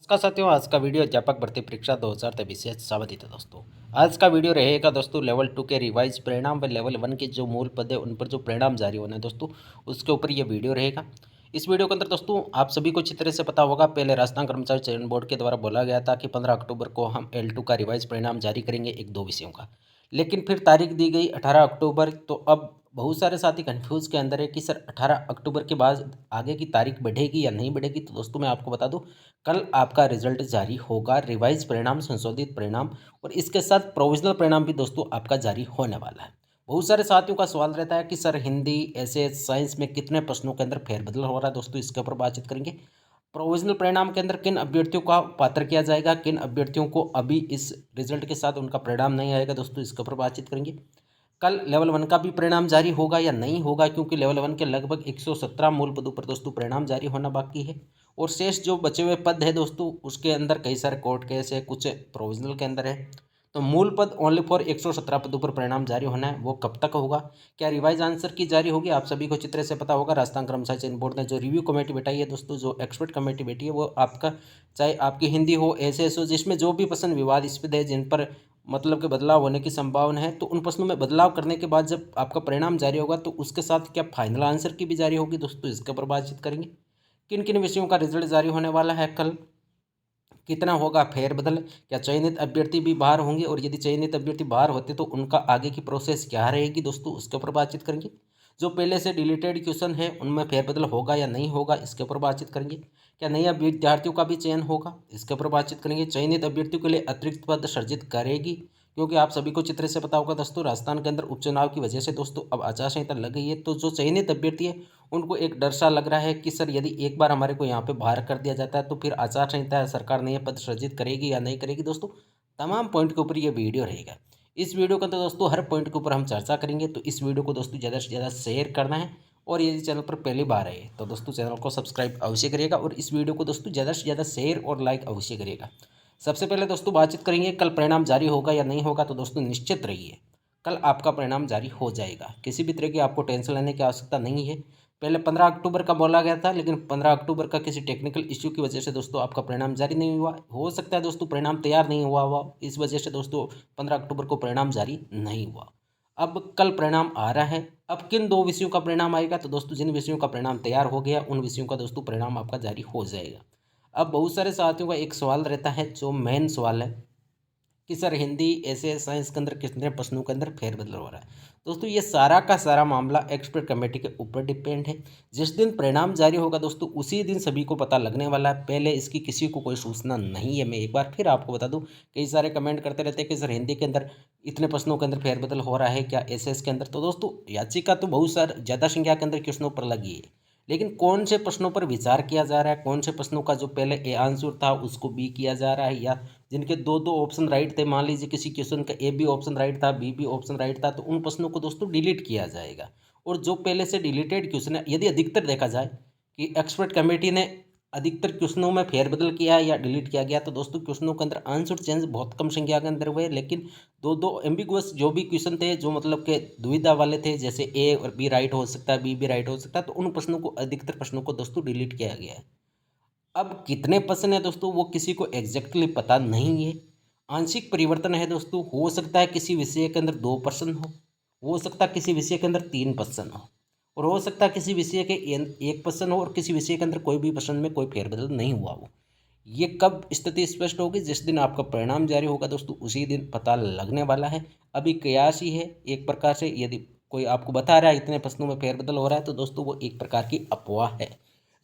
नमस्कार साथियों, आज का वीडियो अध्यापक भर्ती परीक्षा 2023 से संबंधित है दोस्तों। आज का वीडियो रहेगा दोस्तों लेवल 2 के रिवाइज परिणाम व लेवल 1 के जो मूल पद है उन पर जो परिणाम जारी होने हैं दोस्तों, उसके ऊपर ये वीडियो रहेगा। इस वीडियो के अंदर दोस्तों आप सभी को अच्छी तरह से पता होगा, पहले राजस्थान कर्मचारी चयन बोर्ड के द्वारा बोला गया था कि 15 अक्टूबर को हम L2 का रिवाइज परिणाम जारी करेंगे एक दो विषयों का। लेकिन फिर तारीख दी गई 18 अक्टूबर। तो अब बहुत सारे साथी कन्फ्यूज़ के अंदर है कि सर 18 अक्टूबर के बाद आगे की तारीख बढ़ेगी या नहीं बढ़ेगी। तो दोस्तों मैं आपको बता दूं, कल आपका रिजल्ट जारी होगा, रिवाइज परिणाम, संशोधित परिणाम और इसके साथ प्रोविजनल परिणाम भी दोस्तों आपका जारी होने वाला है। बहुत सारे साथियों का सवाल रहता है कि सर हिंदी, ऐसे साइंस में कितने प्रश्नों के अंदर फेरबदल हो रहा है दोस्तों, इसके ऊपर बातचीत करेंगे। प्रोविजनल परिणाम के अंदर किन अभ्यर्थियों का पात्र किया जाएगा, किन अभ्यर्थियों को अभी इस रिजल्ट के साथ उनका परिणाम नहीं आएगा दोस्तों, इसके ऊपर बातचीत करेंगे। कल लेवल 1 का भी परिणाम जारी होगा या नहीं होगा, क्योंकि लेवल 1 के लगभग 117 मूल पदों पर दोस्तों परिणाम जारी होना बाकी है। और शेष जो बचे हुए पद है दोस्तों, उसके अंदर कई सारे कोर्ट केस है, कुछ प्रोविजनल के अंदर है। तो मूल पद ओनली फॉर 117 पदों पर परिणाम जारी होना है, वो कब तक होगा, क्या रिवाइज आंसर की जारी होगी, आप सभी को अच्छी तरह से पता होगा। राजस्थान कर्मचारी चयन बोर्ड ने जो रिव्यू कमेटी बैठाई है दोस्तों, जो एक्सपर्ट कमेटी बैठी है, वो आपका चाहे आपकी हिंदी हो, एसएस हो, जिसमें जो भी प्रश्न विवादास्पद है, जिन पर मतलब के बदलाव होने की संभावना है, तो उन प्रश्नों में बदलाव करने के बाद जब आपका परिणाम जारी होगा तो उसके साथ क्या फाइनल आंसर की भी जारी होगी दोस्तों, इसके ऊपर बातचीत करेंगे। किन किन विषयों का रिजल्ट जारी होने वाला है कल, कितना होगा फेरबदल, क्या चयनित अभ्यर्थी भी बाहर होंगे, और यदि चयनित अभ्यर्थी बाहर होते तो उनका आगे की प्रोसेस क्या रहेगी दोस्तों, उसके ऊपर बातचीत करेंगे। जो पहले से डिलीटेड क्वेश्चन है उनमें फेरबदल होगा या नहीं होगा, इसके ऊपर बातचीत करेंगे। क्या नए विद्यार्थियों का भी चयन होगा, इसके ऊपर बातचीत करेंगे। चयनित अभ्यर्थियों के लिए अतिरिक्त पद सृजित करेगी, क्योंकि आप सभी को चित्र से पता होगा दोस्तों, राजस्थान के अंदर उपचुनाव की वजह से दोस्तों अब आचार संहिता लग गई है। तो जो चयनित अभ्यर्थी है उनको एक डर सा लग रहा है कि सर यदि एक बार हमारे को यहाँ पे बाहर कर दिया जाता है तो फिर आचार संहिता सरकार नए पद सृजित करेगी या नहीं करेगी दोस्तों। तमाम पॉइंट के ऊपर ये वीडियो रहेगा। इस वीडियो का तो दोस्तों हर पॉइंट के ऊपर हम चर्चा करेंगे, तो इस वीडियो को दोस्तों ज़्यादा से ज़्यादा शेयर करना है। और यदि चैनल पर पहली बार आए तो दोस्तों चैनल को सब्सक्राइब अवश्य करिएगा, और इस वीडियो को दोस्तों ज़्यादा से ज़्यादा शेयर और लाइक अवश्य करिएगा। सबसे पहले दोस्तों बातचीत करेंगे कल परिणाम जारी होगा या नहीं होगा। तो दोस्तों निश्चित रहिए, कल आपका परिणाम जारी हो जाएगा, किसी भी तरह की आपको टेंशन लेने की आवश्यकता नहीं है। पहले 15 अक्टूबर का बोला गया था, लेकिन 15 अक्टूबर का किसी टेक्निकल इश्यू की वजह से दोस्तों आपका परिणाम जारी नहीं हुआ। हो सकता है दोस्तों परिणाम तैयार नहीं हुआ, इस वजह से दोस्तों 15 अक्टूबर को परिणाम जारी नहीं हुआ। अब कल परिणाम आ रहा है। अब किन दो विषयों का परिणाम आएगा, तो दोस्तों जिन विषयों का परिणाम तैयार हो गया उन विषयों का दोस्तों परिणाम आपका जारी हो जाएगा। अब बहुत सारे साथियों का एक सवाल रहता है, जो मेन सवाल है कि सर हिंदी, ऐसे साइंस के अंदर कितने प्रश्नों के अंदर फेरबदल हो रहा है दोस्तों। ये सारा का सारा मामला एक्सपर्ट कमेटी के ऊपर डिपेंड है। जिस दिन परिणाम जारी होगा दोस्तों उसी दिन सभी को पता लगने वाला है, पहले इसकी किसी को कोई सूचना नहीं है। मैं एक बार फिर आपको बता दूं, कई सारे कमेंट करते रहते हैं कि सर हिंदी के अंदर इतने प्रश्नों के अंदर फेरबदल हो रहा है क्या, एसएस के अंदर। तो दोस्तों याचिका तो बहुत सारे ज़्यादा संख्या के अंदर क्वेश्चनों पर लगी है, लेकिन कौन से प्रश्नों पर विचार किया जा रहा है, कौन से प्रश्नों का जो पहले ए आंसर था उसको बी किया जा रहा है, या जिनके दो दो ऑप्शन राइट थे, मान लीजिए किसी क्वेश्चन का ए भी ऑप्शन राइट था, बी भी ऑप्शन राइट था, तो उन प्रश्नों को दोस्तों डिलीट किया जाएगा। और जो पहले से डिलीटेड क्वेश्चन है, यदि अधिकतर देखा जाए कि एक्सपर्ट कमेटी ने अधिकतर क्वेश्चनों में फेरबदल किया या डिलीट किया गया, तो दोस्तों क्वेश्चनों के अंदर आंसर चेंज बहुत कम संख्या के अंदर हुए। लेकिन दो दो एम्बिगुअस जो भी क्वेश्चन थे, जो मतलब के दुविधा वाले थे, जैसे ए और बी राइट हो सकता है, बी भी राइट हो सकता है, तो उन प्रश्नों को, अधिकतर प्रश्नों को दोस्तों डिलीट किया गया है। अब कितने प्रश्न है दोस्तों वो किसी को एग्जैक्टली पता नहीं है। आंशिक परिवर्तन है दोस्तों, हो सकता है किसी विषय के अंदर 2% हो सकता है किसी विषय के अंदर 3% हो, और हो सकता है किसी विषय के 1% हो, और किसी विषय के अंदर कोई भी प्रश्न में कोई फेरबदल नहीं हुआ हो। ये कब स्थिति स्पष्ट होगी, जिस दिन आपका परिणाम जारी होगा दोस्तों उसी दिन पता लगने वाला है। अभी कयास ही है एक प्रकार से, यदि कोई आपको बता रहा है इतने प्रश्नों में फेरबदल हो रहा है तो दोस्तों वो एक प्रकार की अफवाह है।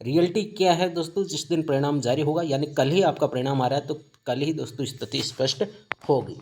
रियलिटी क्या है दोस्तों, जिस दिन परिणाम जारी होगा, यानी कल ही आपका परिणाम आ रहा है, तो कल ही दोस्तों स्थिति स्पष्ट होगी।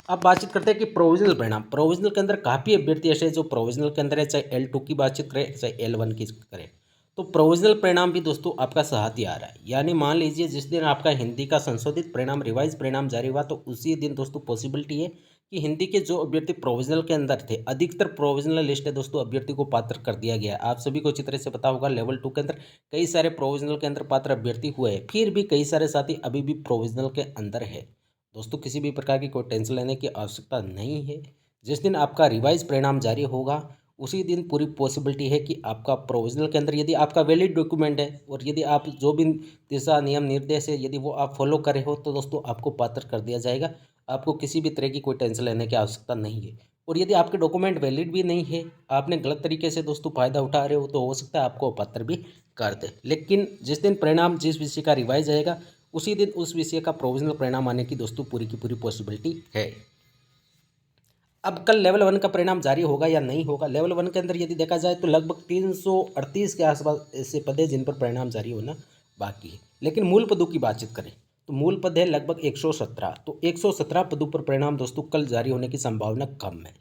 अब बातचीत करते हैं कि प्रोविजनल परिणाम। प्रोविजनल के अंदर काफ़ी अभ्यर्थी ऐसे हैं जो प्रोविजनल के अंदर है, चाहे L2 की बातचीत करें चाहे L1 की करें, तो प्रोविजनल परिणाम भी दोस्तों आपका साथ ही आ रहा है। यानी मान लीजिए जिस दिन आपका हिंदी का संशोधित परिणाम, रिवाइज परिणाम जारी हुआ, तो उसी दिन दोस्तों पॉसिबिलिटी है कि हिंदी के जो अभ्यर्थी प्रोविजनल के अंदर थे, अधिकतर प्रोविजनल लिस्ट है दोस्तों, अभ्यर्थी को पात्र कर दिया गया है। आप सभी को अच्छी तरह से पता होगा, लेवल 2 के अंदर कई सारे प्रोविजनल के अंदर पात्र अभ्यर्थी हुए हैं, फिर भी कई सारे साथी अभी भी प्रोविजनल के अंदर है। दोस्तों किसी भी प्रकार की कोई टेंशन लेने की आवश्यकता नहीं है। जिस दिन आपका रिवाइज परिणाम जारी होगा उसी दिन पूरी पॉसिबिलिटी है कि आपका प्रोविजनल के अंदर यदि आपका वैलिड डॉक्यूमेंट है और यदि आप जो भी दिशा नियम निर्देश है यदि वो आप फॉलो करे हो तो दोस्तों आपको पात्र कर दिया जाएगा। आपको किसी भी तरह की कोई टेंशन लेने की आवश्यकता नहीं है। और यदि आपके डॉक्यूमेंट वैलिड भी नहीं है, आपने गलत तरीके से दोस्तों फ़ायदा उठा रहे हो, तो हो सकता है आपको पात्र भी कर दे। लेकिन जिस दिन परिणाम जिस विषय का रिवाइज आएगा उसी दिन उस विषय का प्रोविजनल परिणाम आने की दोस्तों पूरी की पूरी पॉसिबिलिटी है। अब कल लेवल 1 का परिणाम जारी होगा या नहीं होगा। लेवल 1 के अंदर यदि देखा जाए तो लगभग 338 के आसपास ऐसे पद हैं जिन पर परिणाम जारी होना बाकी है। लेकिन मूल पदों की बातचीत करें तो मूल पद है लगभग 117। तो 117 पदों पर परिणाम दोस्तों कल जारी होने की संभावना कम है।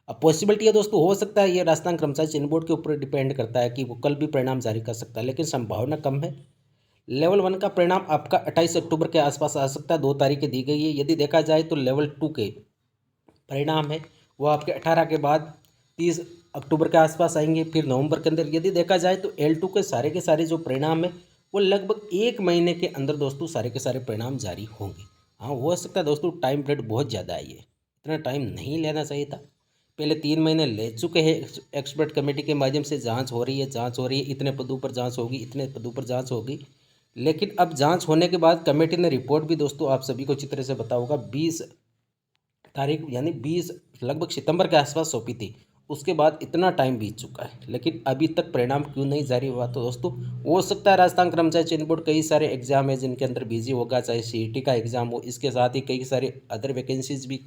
अब पॉसिबिलिटी है दोस्तों, हो सकता है, ये राजस्थान कर्मचारी चयन बोर्ड के ऊपर डिपेंड करता है कि वो कल भी परिणाम जारी कर सकता है, लेकिन संभावना कम है। लेवल 1 का परिणाम आपका 28 अक्टूबर के आसपास आ सकता है। 2 तारीखें दी गई है। यदि देखा जाए तो लेवल 2 के परिणाम है वो आपके 18 के बाद 30 अक्टूबर के आसपास आएंगे। फिर नवंबर के अंदर यदि देखा जाए तो L2 के सारे जो परिणाम है वो लगभग 1 महीने के अंदर दोस्तों सारे के सारे परिणाम जारी होंगे। हाँ, हो सकता है दोस्तों टाइम पीरियड बहुत ज़्यादा है, ये इतना टाइम नहीं लेना चाहिए था। पहले 3 महीने ले चुके हैं। एक्सपर्ट कमेटी के माध्यम से जांच हो रही है, इतने पदों पर जांच होगी, इतने पदों पर जांच होगी। लेकिन अब जांच होने के बाद कमेटी ने रिपोर्ट भी दोस्तों आप सभी को अच्छी तरह से पता होगा 20 तारीख यानी 20 लगभग सितंबर के आसपास सौंपी थी। उसके बाद इतना टाइम बीत चुका है लेकिन अभी तक परिणाम क्यों नहीं जारी हुआ। तो दोस्तों हो सकता है राजस्थान कर्मचारी चयन बोर्ड कई सारे एग्जाम है जिनके अंदर बिजी होगा, चाहे CET का एग्जाम हो, इसके साथ ही कई सारे अदर वैकेंसीज भी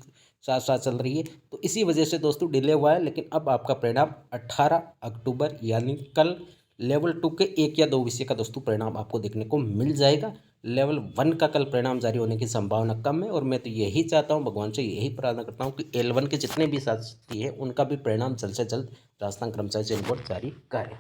साथ साथ चल रही है, तो इसी वजह से दोस्तों डिले हुआ है। लेकिन अब आपका परिणाम 18 अक्टूबर यानी कल लेवल 2 के 1 या 2 विषय का दोस्तों परिणाम आपको देखने को मिल जाएगा। लेवल 1 का कल परिणाम जारी होने की संभावना कम है और मैं तो यही चाहता हूं, भगवान से यही प्रार्थना करता हूं कि L1 के जितने भी साथी हैं उनका भी परिणाम जल्द से जल्द राजस्थान कर्मचारी चयन बोर्ड जारी करे।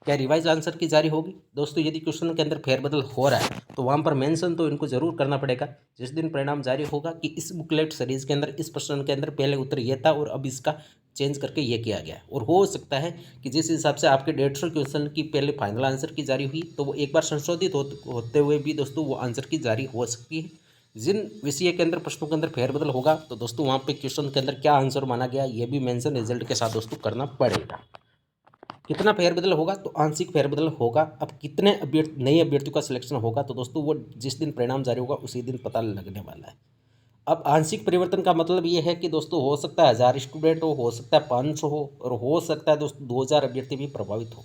क्या रिवाइज आंसर की जारी होगी दोस्तों? यदि क्वेश्चन के अंदर फेरबदल हो रहा है तो वहाँ पर मेंशन तो इनको जरूर करना पड़ेगा जिस दिन परिणाम जारी होगा कि इस बुकलेट सीरीज के अंदर इस प्रश्न के अंदर पहले उत्तर ये था और अब इसका चेंज करके ये किया गया है। और हो सकता है कि जिस हिसाब से आपके 150 क्वेश्चन की पहले फाइनल आंसर की जारी हुई तो वो एक बार संशोधित होते हुए भी दोस्तों वो आंसर की जारी हो सकती है। जिन विषय के अंदर प्रश्नों के अंदर फेरबदल होगा तो दोस्तों वहाँ पे क्वेश्चन के अंदर क्या आंसर माना गया ये भी मेंशन रिजल्ट के साथ दोस्तों करना पड़ेगा। कितना फेरबदल होगा? तो आंशिक फेरबदल होगा। अब कितने नए अभ्यर्थियों का सिलेक्शन होगा तो दोस्तों वो जिस दिन परिणाम जारी होगा उसी दिन पता लगने वाला है। अब आंशिक परिवर्तन का मतलब ये है कि दोस्तों हो सकता है 1000 स्टूडेंट हो सकता है 500 हो और हो सकता है दोस्तों 2000 अभ्यर्थी भी प्रभावित हो।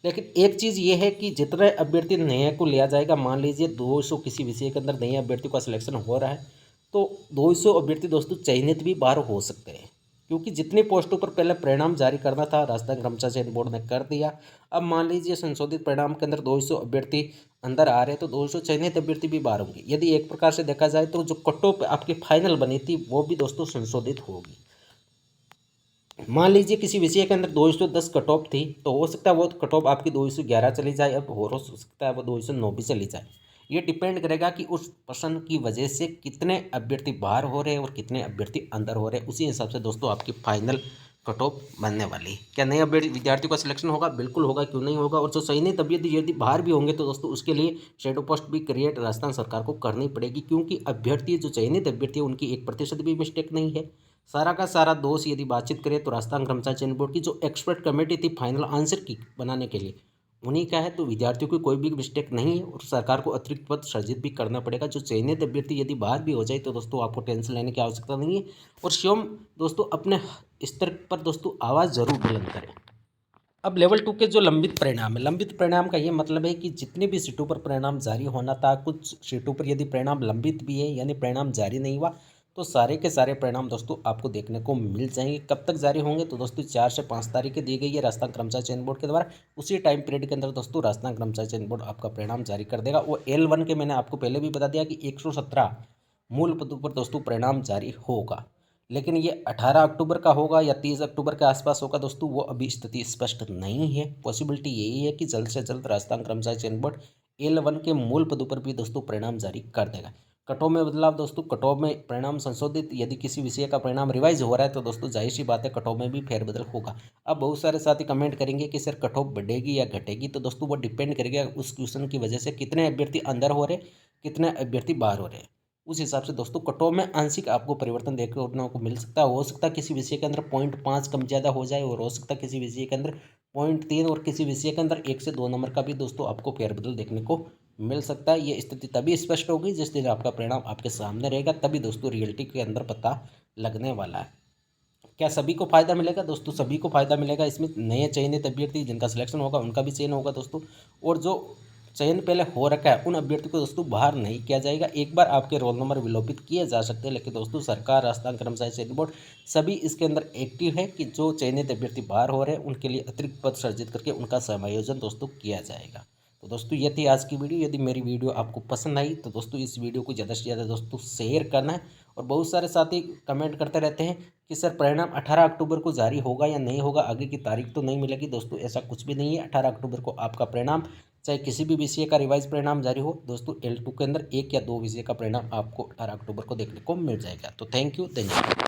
लेकिन एक चीज़ ये है कि जितने अभ्यर्थी नए को लिया जाएगा, मान लीजिए 200 किसी विषय के अंदर नए अभ्यर्थियों का सिलेक्शन हो रहा है तो 200 अभ्यर्थी दोस्तों चयनित भी बाहर हो सकते हैं, क्योंकि जितनी पोस्टों पर पहले परिणाम जारी करना था राजस्थान कर्मचारी चयन बोर्ड ने कर दिया। अब मान लीजिए संशोधित परिणाम के अंदर 200 अभ्यर्थी अंदर आ रहे हैं तो 200 चयनित अभ्यर्थी भी बाहर होंगे। यदि एक प्रकार से देखा जाए तो जो कट ऑफ आपकी फाइनल बनी थी वो भी दोस्तों संशोधित होगी। मान लीजिए किसी विषय के अंदर 210 कट ऑफ थी तो हो सकता है वो कट ऑफ आपकी 211 चली जाए, अब हो सकता है वो 209 भी चली जाए। ये डिपेंड करेगा कि उस प्रश्न की वजह से कितने अभ्यर्थी बाहर हो रहे हैं और कितने अभ्यर्थी अंदर हो रहे हैं, उसी हिसाब से दोस्तों आपकी फाइनल कट ऑफ बनने वाली है। क्या नए अभ्यर्थी विद्यार्थियों का सिलेक्शन होगा? बिल्कुल होगा, क्यों नहीं होगा। और जो चयनित अभ्यर्थी यदि बाहर भी होंगे तो दोस्तों उसके लिए शेडो पोस्ट भी क्रिएट राजस्थान सरकार को करनी पड़ेगी, क्योंकि अभ्यर्थी जो चयनित अभ्यर्थी है उनकी 1% भी मिस्टेक नहीं है। सारा का सारा दोष यदि बातचीत करें तो राजस्थान कर्मचारी चयन बोर्ड की जो एक्सपर्ट कमेटी थी फाइनल आंसर की बनाने के लिए उन्हीं का है। तो विद्यार्थियों की कोई भी मिस्टेक नहीं है और सरकार को अतिरिक्त पद सृजित भी करना पड़ेगा। जो चयनित अभ्यर्थी यदि बाहर भी हो जाए तो दोस्तों आपको टेंशन लेने की आवश्यकता नहीं है। और स्वयं दोस्तों अपने स्तर पर दोस्तों आवाज़ जरूर बुलंद करें। अब लेवल 2 के जो लंबित परिणाम है, लंबित परिणाम का ये मतलब है कि जितनी भी सीटों पर परिणाम जारी होना था, कुछ सीटों पर यदि परिणाम लंबित भी है यानी परिणाम जारी नहीं हुआ तो सारे के सारे परिणाम दोस्तों आपको देखने को मिल जाएंगे। कब तक जारी होंगे? तो दोस्तों 4 से 5 तारीखें दी गई है राजस्थान कर्मचारी चयन बोर्ड के द्वारा। उसी टाइम पीरियड के अंदर दोस्तों राजस्थान कर्मचारी चयन बोर्ड आपका परिणाम जारी कर देगा। वो L1 के मैंने आपको पहले भी बता दिया कि 117 मूल पदों पर दोस्तों परिणाम जारी होगा। लेकिन ये 18 अक्टूबर का होगा या 30 अक्टूबर के आसपास होगा दोस्तों, वो अभी स्थिति स्पष्ट नहीं है। पॉसिबिलिटी यही है कि जल्द से जल्द राजस्थान कर्मचारी चयन बोर्ड L1 के मूल पदों पर भी दोस्तों परिणाम जारी कर देगा। कटऑफ में बदलाव दोस्तों, कटऑफ में परिणाम संशोधित, यदि किसी विषय का परिणाम रिवाइज हो रहा है तो दोस्तों जाहिर सी बात है कटऑफ में भी फेरबदल होगा। अब बहुत सारे साथी कमेंट करेंगे कि सर कटऑफ बढ़ेगी या घटेगी, तो दोस्तों वो डिपेंड करेगा उस क्वेश्चन की वजह से कितने अभ्यर्थी अंदर हो रहे, कितने अभ्यर्थी बाहर हो रहे हैं। उस हिसाब से दोस्तों कट ऑफ में आंशिक आपको परिवर्तन देखने को मिल सकता है। हो सकता है किसी विषय के अंदर 0.5 कम ज़्यादा हो जाए, और हो सकता है किसी विषय के अंदर 0.3, और किसी विषय के अंदर 1 से 2 नंबर का भी दोस्तों आपको फेरबदल देखने को मिल सकता है। ये स्थिति तभी स्पष्ट होगी जिस दिन आपका परिणाम आपके सामने रहेगा, तभी दोस्तों रियलिटी के अंदर पता लगने वाला है। क्या सभी को फायदा मिलेगा दोस्तों? सभी को फायदा मिलेगा। इसमें नए चयनित अभ्यर्थी जिनका सिलेक्शन होगा उनका भी चयन होगा दोस्तों, और जो चयन पहले हो रखा है उन अभ्यर्थी को दोस्तों बाहर नहीं किया जाएगा। एक बार आपके रोल नंबर विलोपित किए जा सकते हैं, लेकिन दोस्तों सरकार, राजस्थान कर्मचारी चयन बोर्ड सभी इसके अंदर एक्टिव है कि जो चयनित अभ्यर्थी बाहर हो रहे हैं उनके लिए अतिरिक्त पद सृजित करके उनका समायोजन दोस्तों किया जाएगा। तो दोस्तों ये थी आज की वीडियो। यदि मेरी वीडियो आपको पसंद आई तो दोस्तों इस वीडियो को ज़्यादा से ज़्यादा दोस्तों शेयर करना है। और बहुत सारे साथी कमेंट करते रहते हैं कि सर परिणाम 18 अक्टूबर को जारी होगा या नहीं होगा, आगे की तारीख तो नहीं मिलेगी। दोस्तों ऐसा कुछ भी नहीं है। 18 अक्टूबर को आपका परिणाम, चाहे किसी भी विषय का रिवाइज परिणाम जारी हो दोस्तों, L2 के अंदर 1 या 2 विषय का परिणाम आपको 18 अक्टूबर को देखने को मिल जाएगा। तो थैंक यू, धन्यवाद।